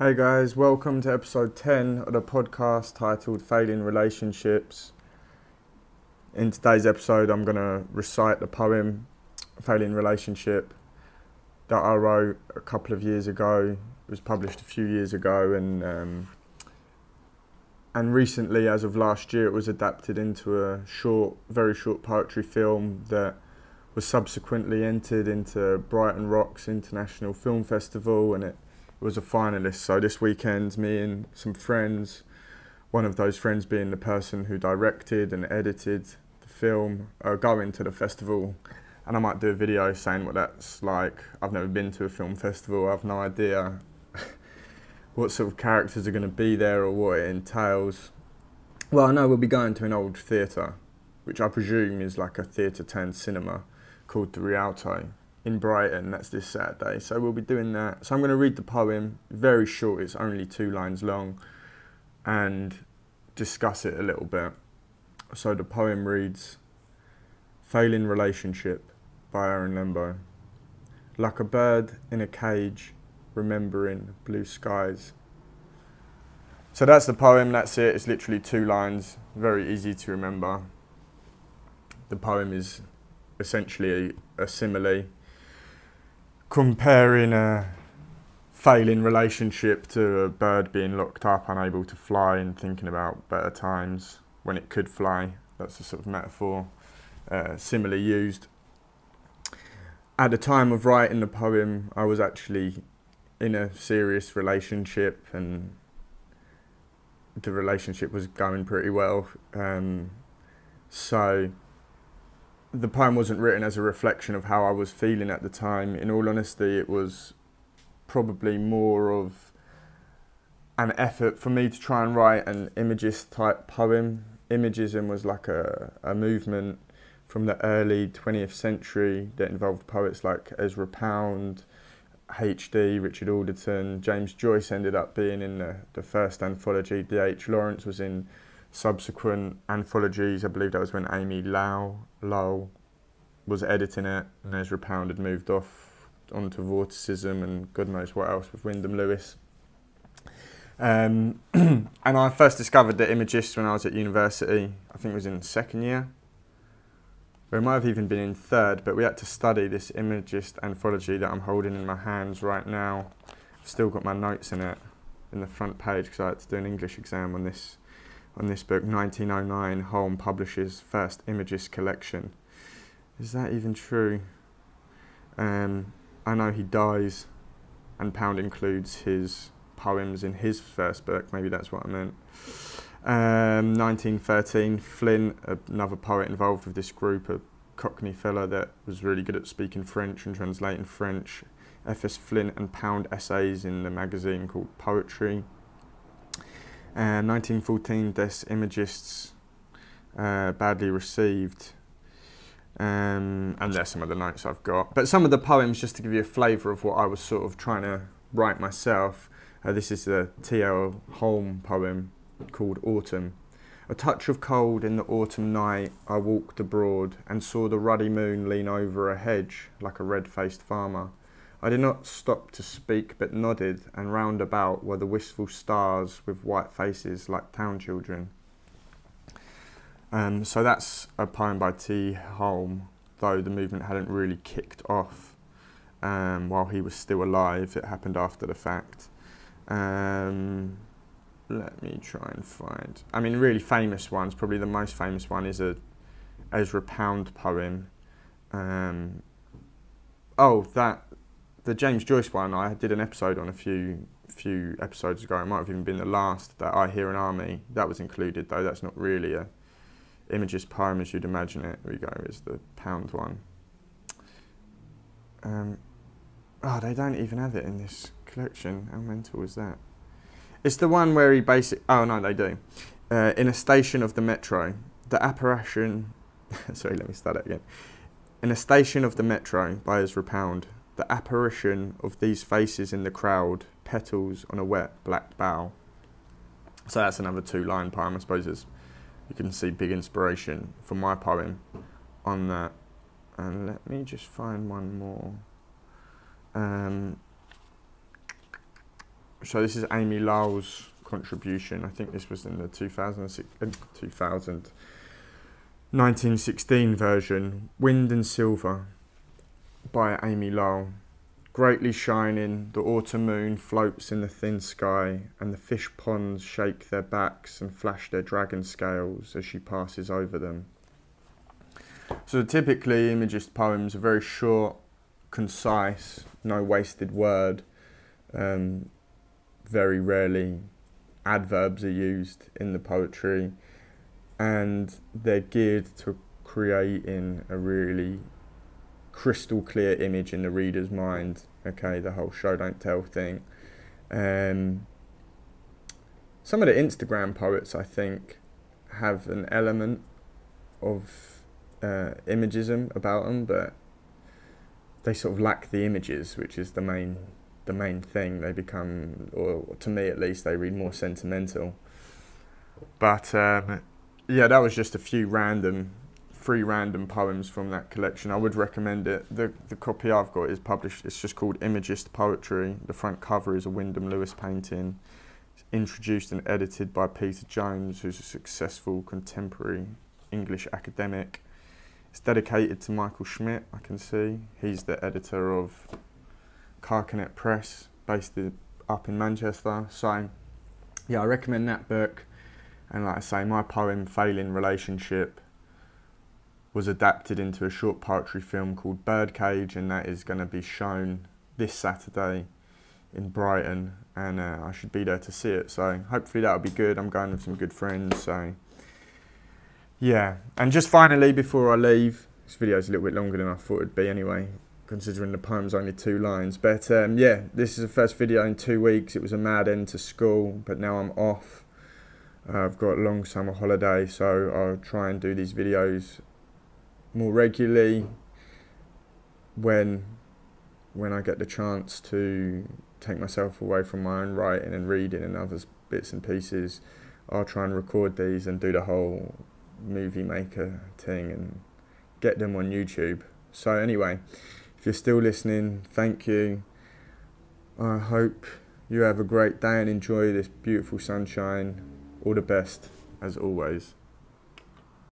Hey guys, welcome to episode 10 of the podcast titled Failing Relationships. In today's episode, I'm going to recite the poem Failing Relationship that I wrote a couple of years ago. It was published a few years ago, and recently, as of last year, it was adapted into a very short poetry film that was subsequently entered into Brighton Rock's International Film Festival, and it was a finalist. So this weekend, me and some friends, one of those friends being the person who directed and edited the film, are going to the festival, and I might do a video saying what that's like. I've never been to a film festival. I have no idea what sort of characters are going to be there or what it entails. Well, I know we'll be going to an old theatre, which I presume is like a theatre turned cinema, called the Rialto in Brighton. That's this Saturday, so we'll be doing that. So I'm going to read the poem, very short, it's only 2 lines long, and discuss it a little bit. So the poem reads, Failing Relationship by Aaron Lembo. Like a bird in a cage, remembering blue skies. So that's the poem, that's it. It's literally 2 lines, very easy to remember. The poem is essentially a simile comparing a failing relationship to a bird being locked up, unable to fly, and thinking about better times when it could fly. That's the sort of metaphor simile used. At the time of writing the poem, I was actually in a serious relationship, and the relationship was going pretty well. So the poem wasn't written as a reflection of how I was feeling at the time. In all honesty, it was probably more of an effort for me to try and write an Imagist type poem. Imagism was like a movement from the early 20th century that involved poets like Ezra Pound, H.D., Richard Alderton. James Joyce ended up being in the first anthology. D.H. Lawrence was in subsequent anthologies. I believe that was when Amy Lowell was editing it, and Ezra Pound had moved off onto Vorticism and God knows what else with Wyndham Lewis. And I first discovered the Imagists when I was at university. I think it was in 2nd year, or it might have even been in 3rd, but we had to study this Imagist anthology that I'm holding in my hands right now. I've still got my notes in it, in the front page, because I had to do an English exam on this book. 1909, Holm publishes first Imagist collection. Is that even true? I know he dies, and Pound includes his poems in his first book. Maybe that's what I meant. 1913, Flynn, another poet involved with this group, a Cockney fella that was really good at speaking French and translating French. F.S. Flynn and Pound essays in the magazine called Poetry. 1914, Des Imagists, badly received. And there's some of the notes I've got. But some of the poems, just to give you a flavour of what I was sort of trying to write myself. This is the T.L. Holm poem called Autumn. A touch of cold in the autumn night, I walked abroad and saw the ruddy moon lean over a hedge like a red-faced farmer. I did not stop to speak, but nodded, and round about were the wistful stars with white faces like town children. So that's a poem by T. Holm, though the movement hadn't really kicked off while he was still alive. It happened after the fact. Let me try and find... I mean, really famous ones, probably the most famous one is a Ezra Pound poem. The James Joyce one, I did an episode on a few episodes ago. It might have even been the last, that I Hear an Army. That was included, though. That's not really a Imagist poem as you'd imagine it. There we go, is the Pound one. They don't even have it in this collection. How mental is that? It's the one where he basically... Oh, no, they do. In a station of the metro, the apparition... Sorry, let me start that again. In a station of the metro by Ezra Pound, the apparition of these faces in the crowd, petals on a wet black bough. So that's another 2-line poem. I suppose you can see big inspiration from my poem on that. And let me just find one more. So this is Amy Lyle's contribution. I think this was in the 1916 version. Wind and Silver by Amy Lyle. Greatly shining, the autumn moon floats in the thin sky, and the fish ponds shake their backs and flash their dragon scales as she passes over them. So typically Imagist poems are very short, concise, no wasted word. Very rarely adverbs are used in the poetry, and they're geared to creating a really crystal clear image in the reader's mind. Okay, the whole show don't tell thing. Some of the Instagram poets, I think, have an element of imagism about them, but they sort of lack the images, which is the main thing. They become, or to me at least, they read more sentimental. But yeah, that was just a few three random poems from that collection. I would recommend it. The copy I've got is published. It's just called Imagist Poetry. The front cover is a Wyndham Lewis painting. It's introduced and edited by Peter Jones, who's a successful contemporary English academic. It's dedicated to Michael Schmidt, I can see. He's the editor of erbacce-press, based up in Manchester. So yeah, I recommend that book. And like I say, my poem Failing Relationship was adapted into a short poetry film called Birdcage, and that is going to be shown this Saturday in Brighton, and I should be there to see it, so hopefully that'll be good. I'm going with some good friends, so yeah. And just finally, before I leave, this video is a little bit longer than I thought it'd be anyway, considering the poem's only 2 lines, but yeah, this is the first video in 2 weeks. It was a mad end to school, but now I'm off. I've got a long summer holiday, so I'll try and do these videos more regularly when I get the chance to take myself away from my own writing and reading and other bits and pieces. I'll try and record these and do the whole movie maker thing and get them on YouTube. So anyway, if you're still listening, thank you. I hope you have a great day and enjoy this beautiful sunshine. All the best, as always.